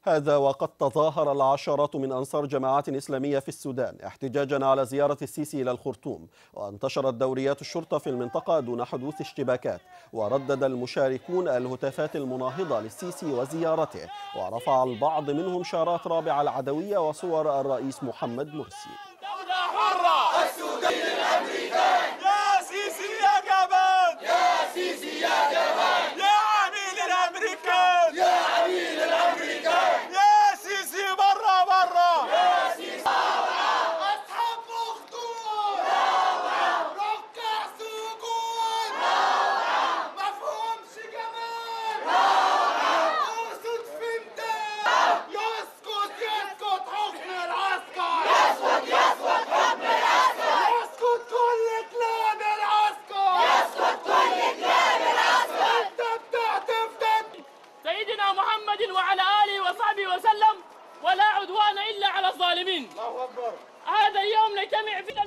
هذا وقد تظاهر العشرات من أنصار جماعات إسلامية في السودان احتجاجا على زيارة السيسي إلى الخرطوم، وانتشرت دوريات الشرطة في المنطقة دون حدوث اشتباكات، وردد المشاركون الهتافات المناهضة للسيسي وزيارته، ورفع البعض منهم شارات رابعة العدوية وصور الرئيس محمد مرسي. دولة حرة السودان الأمريكان، يا سيسي يا جبان، يا سيسي يا جبان، يا عميل الأمريكان، يا عميل الأمريكان، يا سيسي برا برا، يا سيسي أصحاب مخطوط، ركع سجون، مفهومش جمال، أقصد فهمتك، يسكت يسكت حكم العسكر، يسكت يسكت حكم العسكر، يسكت كل كلام العسكر، يسكت كل كلام العسكر. أنت بتعتف سيدنا محمد وعلى آله وصحبه وسلم، ولا عدوان إلا على الظالمين. الله أكبر. هذا اليوم نجتمع فيه